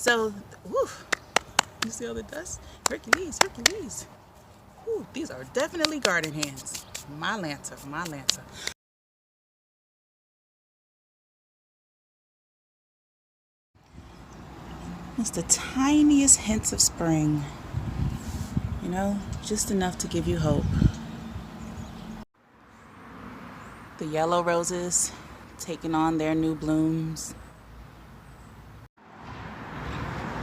So, whew, you see all the dust? Hercules, Hercules. Whew, these are definitely garden hands. My Lanta, my Lanta. It's the tiniest hints of spring. You know, just enough to give you hope. The yellow roses taking on their new blooms.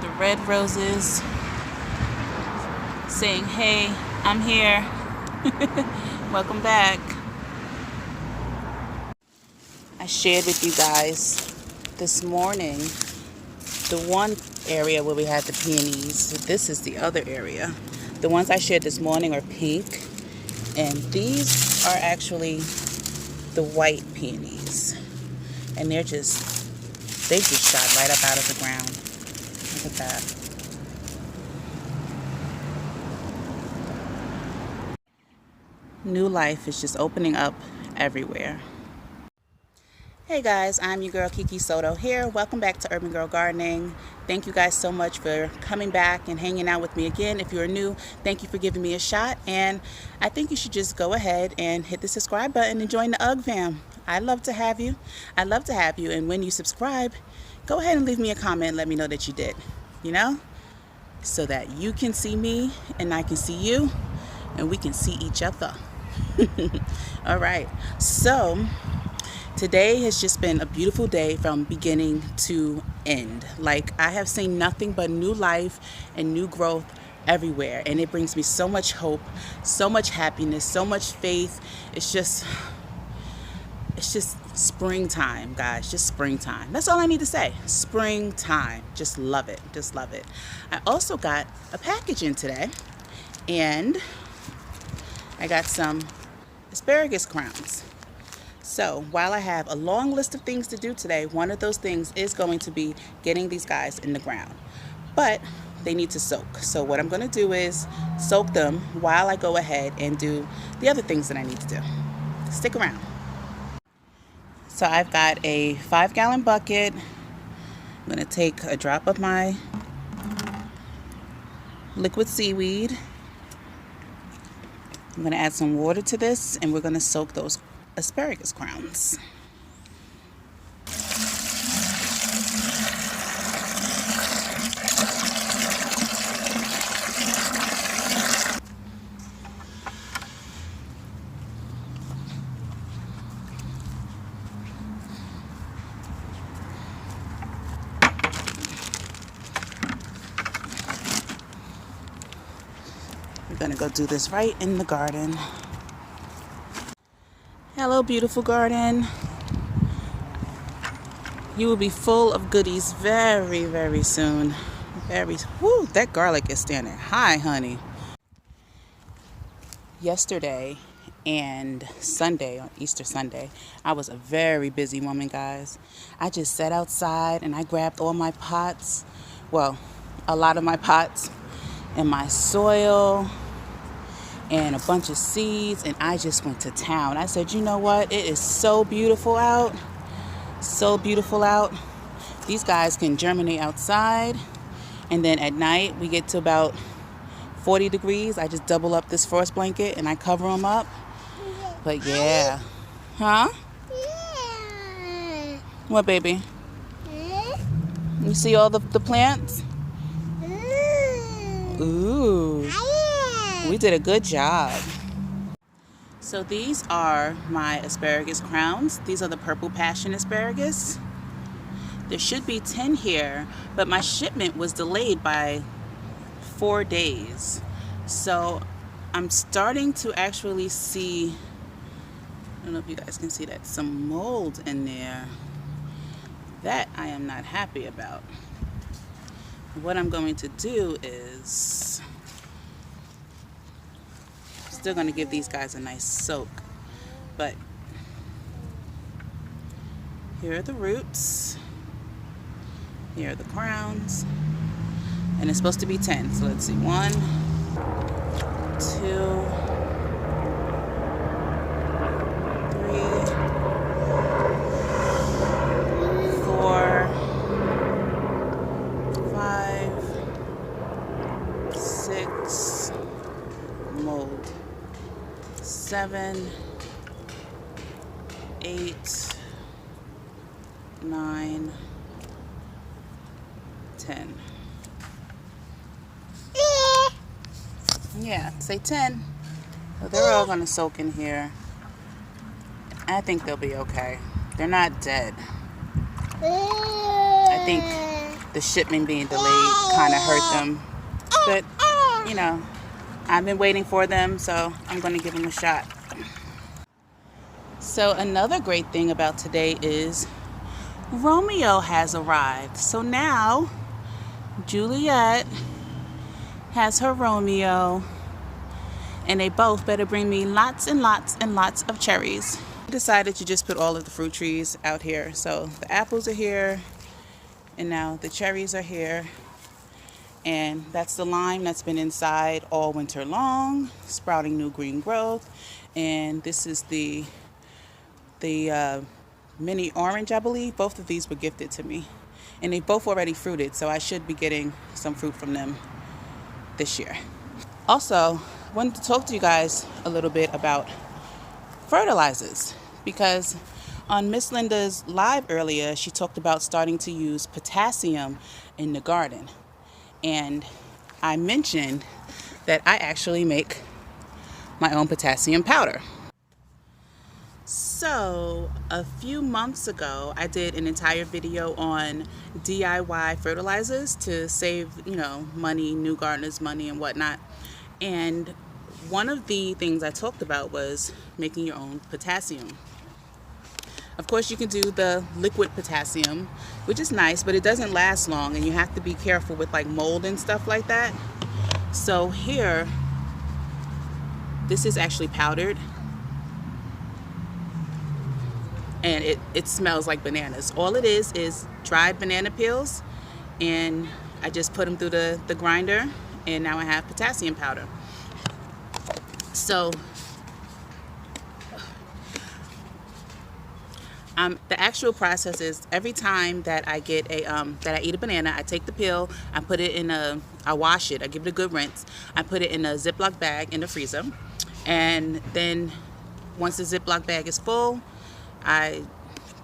The red roses saying, hey, I'm here. Welcome back. I shared with you guys this morning the one area where we had the peonies. This is the other area. The ones I shared this morning are pink, and these are actually the white peonies. And they just shot right up out of the ground. Look at that. New life is just opening up everywhere. Hey guys, I'm your girl KeeKeeSoto here. Welcome back to Urban Girl Gardening. Thank you guys so much for coming back and hanging out with me again. If you're new, thank you for giving me a shot. And I think you should just go ahead and hit the subscribe button and join the UGG fam. I'd love to have you. I'd love to have you. And when you subscribe, go ahead and leave me a comment and let me know that you did. You know? So that you can see me and I can see you and we can see each other. All right. So today has just been a beautiful day from beginning to end. Like, I have seen nothing but new life and new growth everywhere. And it brings me so much hope, so much happiness, so much faith. It's just springtime, guys. Just springtime. That's all I need to say. Springtime. Just love it. Just love it. I also got a package in today. And I got some asparagus crowns. So while I have a long list of things to do today, one of those things is going to be getting these guys in the ground. But they need to soak. So what I'm going to do is soak them while I go ahead and do the other things that I need to do. Stick around. So I've got a 5-gallon bucket. I'm going to take a drop of my liquid seaweed. I'm going to add some water to this, and we're going to soak those asparagus crowns. We're going to go do this right in the garden. Hello, beautiful garden. You will be full of goodies very, very soon. Whoo, that garlic is standing high, honey. Yesterday and Sunday, on Easter Sunday, I was a very busy woman, guys. I just sat outside and I grabbed all my pots. Well, a lot of my pots and my soil and a bunch of seeds, and I just went to town. I said, you know what? It is so beautiful out. So beautiful out. These guys can germinate outside, and then at night we get to about 40 degrees. I just double up this frost blanket and I cover them up. But yeah. Huh? What, baby? You see all the plants? Ooh. We did a good job. So these are my asparagus crowns. These are the purple passion asparagus. There should be 10 here, but my shipment was delayed by 4 days. So I'm starting to actually see, I don't know if you guys can see that, some mold in there. That I am not happy about. What I'm going to do is still going to give these guys a nice soak, but here are the roots, here are the crowns, and it's supposed to be 10. So let's see, 1, 2, 3, 4, 5, 7, 8, 9, 10. Yeah, say 10. So they're all going to soak in here. I think they'll be okay. They're not dead. I think the shipment being delayed kind of hurt them. But, you know, I've been waiting for them, so I'm going to give them a shot. So another great thing about today is Romeo has arrived. So now Juliet has her Romeo, and they both better bring me lots and lots and lots of cherries. I decided to just put all of the fruit trees out here. So the apples are here, and now the cherries are here. And that's the lime that's been inside all winter long, sprouting new green growth. And this is the mini orange, I believe. Both of these were gifted to me. And they both already fruited, so I should be getting some fruit from them this year. Also, I wanted to talk to you guys a little bit about fertilizers, because on Miss Linda's live earlier, she talked about starting to use potassium in the garden. And I mentioned that I actually make my own potassium powder. So a few months ago, I did an entire video on DIY fertilizers to save, money, new gardeners money and whatnot. And one of the things I talked about was making your own potassium. Of course, you can do the liquid potassium, which is nice, but it doesn't last long, and you have to be careful with like mold and stuff like that. So here, this is actually powdered, and it smells like bananas. All it is dried banana peels, and I just put them through the grinder, and now I have potassium powder. So the actual process is every time that I get that I eat a banana, I take the peel, I put it in I wash it, I give it a good rinse, I put it in a Ziploc bag in the freezer, and then once the Ziploc bag is full, I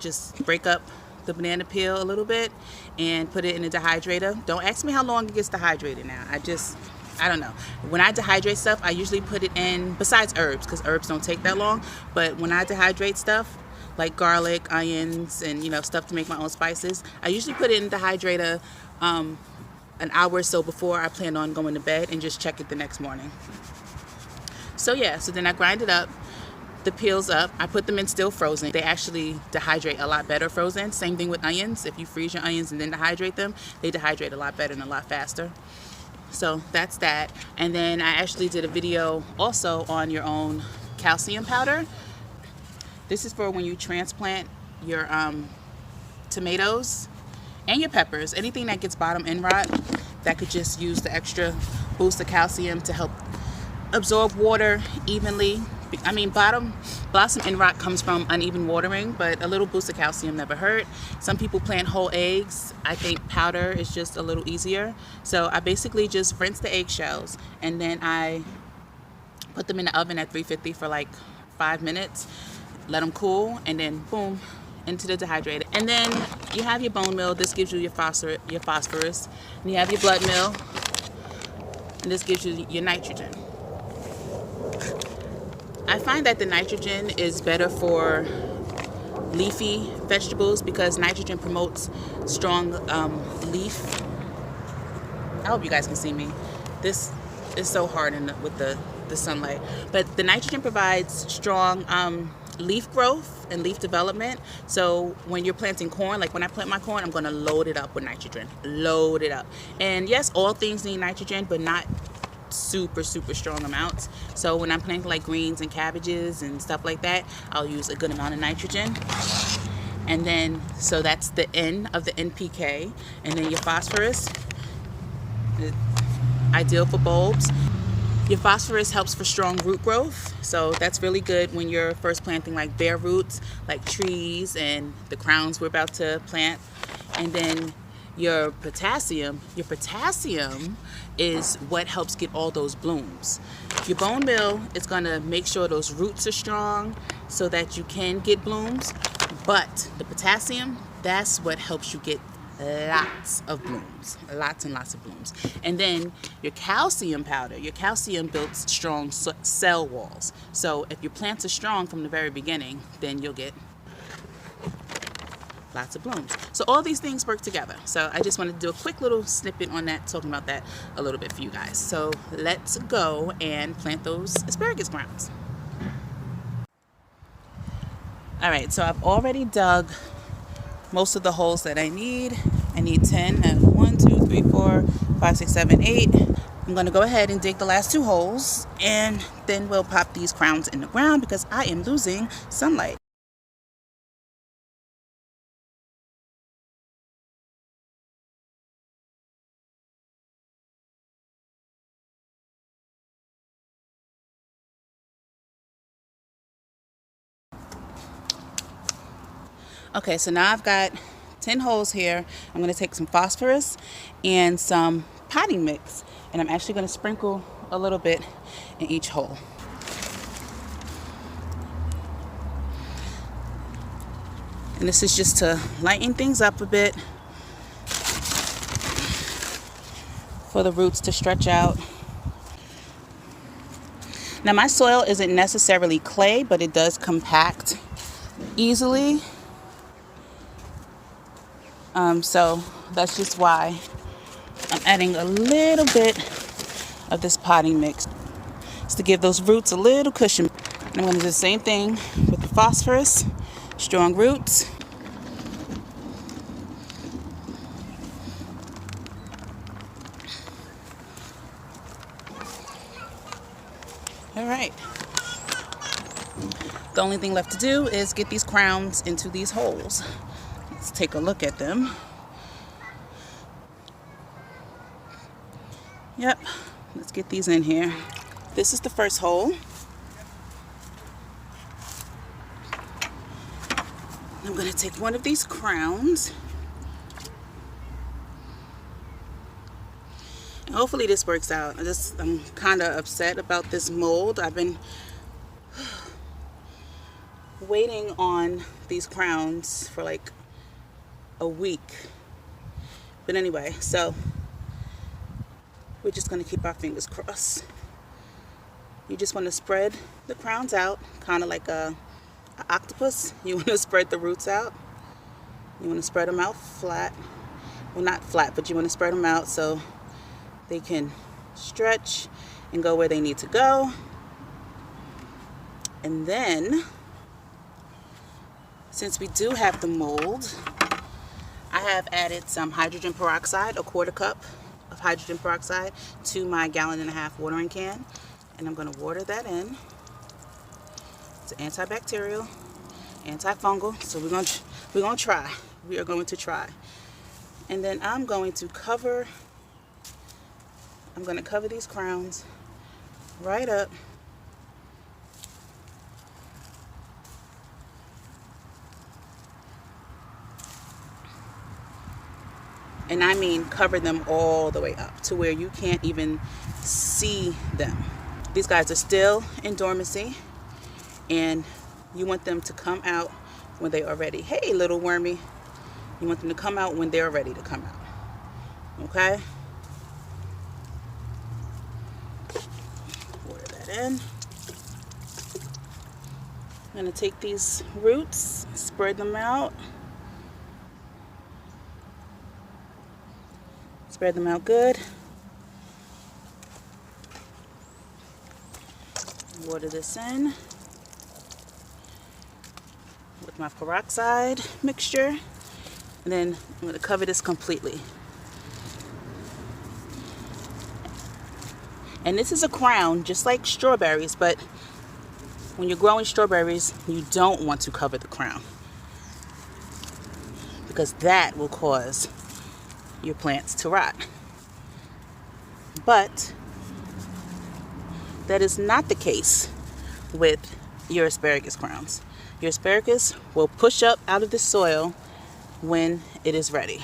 just break up the banana peel a little bit and put it in a dehydrator. Don't ask me how long it gets dehydrated now. I don't know. When I dehydrate stuff, I usually put it in, besides herbs, because herbs don't take that long, but when I dehydrate stuff, like garlic, onions, and stuff to make my own spices, I usually put it in the dehydrator an hour or so before I plan on going to bed, and just check it the next morning. So yeah, so then I grind it up, the peels up, I put them in still frozen. They actually dehydrate a lot better frozen. Same thing with onions. If you freeze your onions and then dehydrate them, they dehydrate a lot better and a lot faster. So that's that. And then I actually did a video also on your own calcium powder. This is for when you transplant your tomatoes and your peppers, anything that gets bottom end rot, that could just use the extra boost of calcium to help absorb water evenly. I mean, blossom end rot comes from uneven watering, but a little boost of calcium never hurt. Some people plant whole eggs. I think powder is just a little easier. So I basically just rinse the eggshells, and then I put them in the oven at 350 for like 5 minutes. Let them cool, and then boom, into the dehydrator. And then you have your bone meal. This gives you your phosphorus. And you have your blood meal, and this gives you your nitrogen. I find that the nitrogen is better for leafy vegetables because nitrogen promotes strong leaf. I hope you guys can see me. This is so hard with the sunlight. But the nitrogen provides strong leaf growth and leaf development. So when you're planting corn, like when I plant my corn, I'm going to load it up with nitrogen. Load it up. And yes, all things need nitrogen, but not super strong amounts. So when I'm planting like greens and cabbages and stuff like that, I'll use a good amount of nitrogen. And then, so that's the N of the NPK. And then your phosphorus, ideal for bulbs. Your phosphorus helps for strong root growth, so that's really good when you're first planting like bare roots, like trees and the crowns we're about to plant. And then your potassium is what helps get all those blooms. Your bone meal is going to make sure those roots are strong so that you can get blooms, but the potassium, that's what helps you get lots of blooms, lots and lots of blooms. And then your calcium powder, your calcium builds strong cell walls. So if your plants are strong from the very beginning, then you'll get lots of blooms. So all these things work together. So I just wanted to do a quick little snippet on that, talking about that a little bit for you guys. So let's go and plant those asparagus grounds. All right, so I've already dug most of the holes that I need. I need 10, and 1, 2, 3, 4, 5, 6, 7, 8. I'm going to go ahead and dig the last 2 holes, and then we'll pop these crowns in the ground because I am losing sunlight. Okay, so now I've got 10 holes here. I'm going to take some phosphorus and some potting mix, and I'm actually going to sprinkle a little bit in each hole. And this is just to lighten things up a bit for the roots to stretch out. Now my soil isn't necessarily clay, but it does compact easily. So that's just why I'm adding a little bit of this potting mix. It's to give those roots a little cushion. And I'm going to do the same thing with the phosphorus, strong roots. All right. The only thing left to do is get these crowns into these holes. Let's take a look at them. Yep, let's get these in here. This is the first hole. I'm going to take one of these crowns. Hopefully this works out. I'm kind of upset about this mold. I've been waiting on these crowns for like a week. But anyway, so we're just going to keep our fingers crossed. You just want to spread the crowns out, kind of like an octopus. You want to spread the roots out. You want to spread them out flat. Well, not flat, but you want to spread them out so they can stretch and go where they need to go. And then, since we do have the mold, I have added some hydrogen peroxide, a 1/4 cup of hydrogen peroxide to my 1.5 gallon watering can. And I'm going to water that in. It's antibacterial, antifungal, so we're going to try. We are going to try. And then I'm going to cover these crowns right up. And I mean cover them all the way up to where you can't even see them. These guys are still in dormancy, and you want them to come out when they are ready. Hey, little wormy. You want them to come out when they're ready to come out. Okay? Water that in. I'm going to take these roots, spread them out. Spread them out good. Water this in with my peroxide mixture. And then I'm going to cover this completely. And this is a crown, just like strawberries, but when you're growing strawberries, you don't want to cover the crown, because that will cause your plants to rot. But that is not the case with your asparagus crowns. Your asparagus will push up out of the soil when it is ready.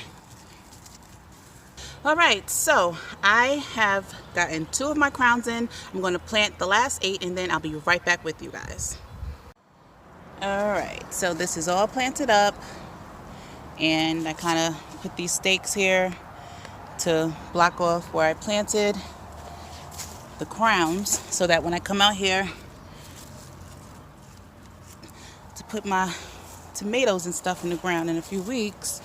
All right, so I have gotten 2 of my crowns in. I'm going to plant the last 8 and then I'll be right back with you guys. All right, so this is all planted up, and I kind of put these stakes here to block off where I planted the crowns so that when I come out here to put my tomatoes and stuff in the ground in a few weeks,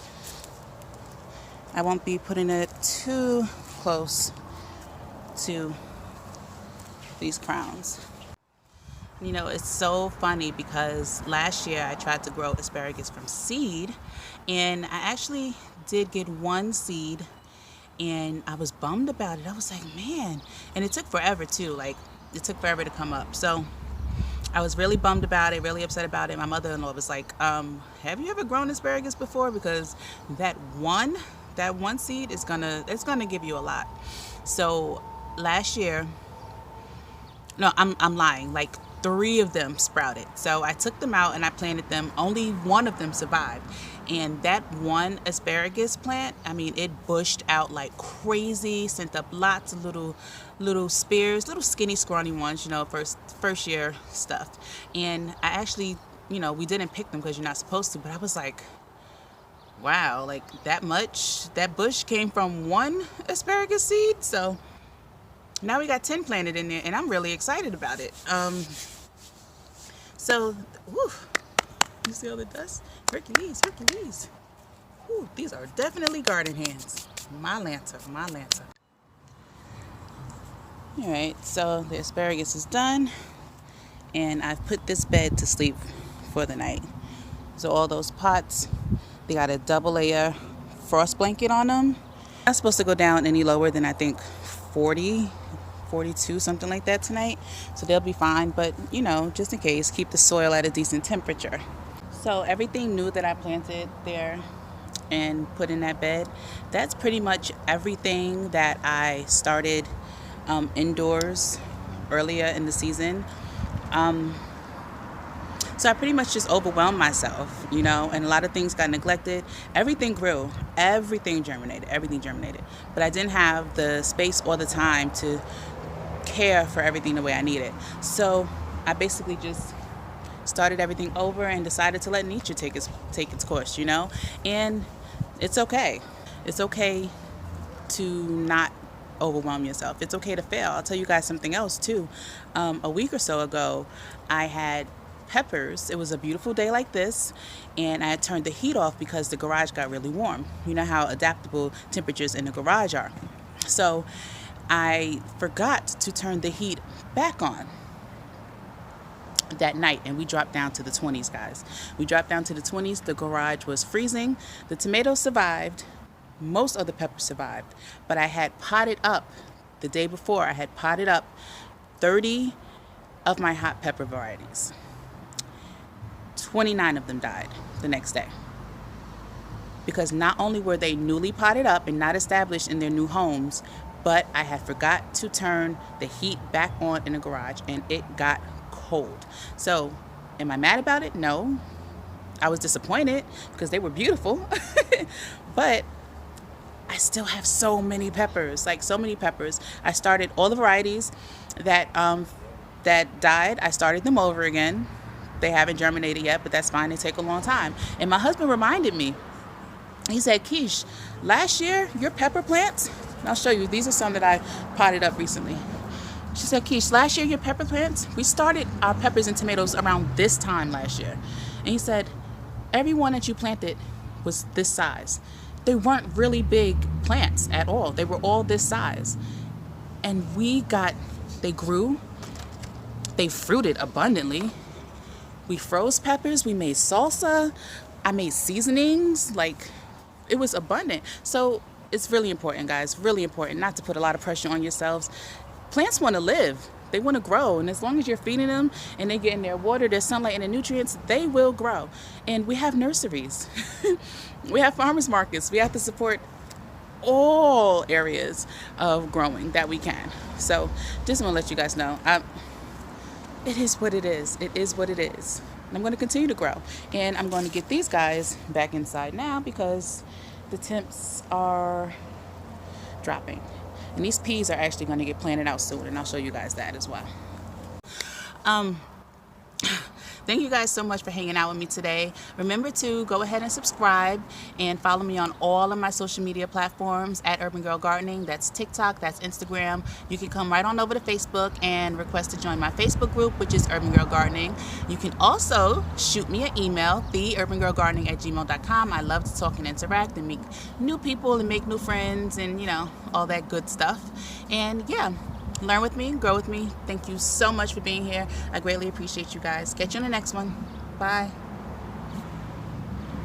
I won't be putting it too close to these crowns. You know, it's so funny because last year I tried to grow asparagus from seed, and I actually did get 1 seed, and I was bummed about it. I was like, man, and it took forever too. Like, it took forever to come up. So I was really bummed about it, really upset about it. My mother-in-law was like, have you ever grown asparagus before? Because that one seed is gonna give you a lot. So last year, no, I'm lying, like 3 of them sprouted. So I took them out and I planted them. Only 1 of them survived. And that 1 asparagus plant, I mean, it bushed out like crazy, sent up lots of little spears, little skinny, scrawny ones, you know, first year stuff. And I actually, you know, we didn't pick them because you're not supposed to, but I was like, wow, like that bush came from 1 asparagus seed. So now we got 10 planted in there, and I'm really excited about it. So, whew, you see all the dust? Hercules. Whew, these are definitely garden hands. My Lanta. All right, so the asparagus is done, and I've put this bed to sleep for the night. So all those pots, they got a double layer frost blanket on them. Not supposed to go down any lower than I think 40, 42, something like that tonight. So they'll be fine, but you know, just in case, keep the soil at a decent temperature. So everything new that I planted there and put in that bed, that's pretty much everything that I started indoors earlier in the season. So I pretty much just overwhelmed myself, you know, and a lot of things got neglected. Everything grew, everything germinated. But I didn't have the space or the time to care for everything the way I needed. So I basically just started everything over and decided to let nature take its course, you know. And it's okay. It's okay to not overwhelm yourself. It's okay to fail. I'll tell you guys something else too. A week or so ago, I had peppers. It was a beautiful day like this, and I had turned the heat off because the garage got really warm. You know how adaptable temperatures in the garage are. So I forgot to turn the heat back on that night, and we dropped down to the 20s, guys. We dropped down to the 20s. The garage was freezing. The tomatoes survived. Most of the peppers survived, but I had potted up the day before. I had potted up 30 of my hot pepper varieties. 29 of them died the next day because not only were they newly potted up and not established in their new homes, but I had forgot to turn the heat back on in the garage, and it got cold. So am I mad about it? No. I was disappointed because they were beautiful, but I still have so many peppers, like so many peppers. I started all the varieties that died. I started them over again. They haven't germinated yet, but that's fine. They take a long time. And my husband reminded me. He said, Keish, last year your pepper plants, and I'll show you, these are some that I potted up recently. She said, Keish, last year your pepper plants, we started our peppers and tomatoes around this time last year. And he said, every one that you planted was this size. They weren't really big plants at all. They were all this size. And they grew, they fruited abundantly. We froze peppers, we made salsa, I made seasonings, like it was abundant. So it's really important, guys, really important not to put a lot of pressure on yourselves. Plants want to live. They want to grow, and as long as you're feeding them and they're getting their water, their sunlight, and the nutrients, they will grow. And we have nurseries. We have farmers markets. We have to support all areas of growing that we can. So just want to let you guys know, it is what it is. It is what it is. And I'm going to continue to grow. And I'm going to get these guys back inside now because the temps are dropping. And these peas are actually going to get planted out soon, and I'll show you guys that as well. Thank you guys so much for hanging out with me today. Remember to go ahead and subscribe and follow me on all of my social media platforms at Urban Girl Gardening. That's TikTok, that's Instagram. You can come right on over to Facebook and request to join my Facebook group, which is Urban Girl Gardening. You can also shoot me an email, theurbangirlgardening@gmail.com. I love to talk and interact and meet new people and make new friends and, you know, all that good stuff. And yeah, learn with me, grow with me. Thank you so much for being here. I greatly appreciate you guys. Catch you in the next one. Bye.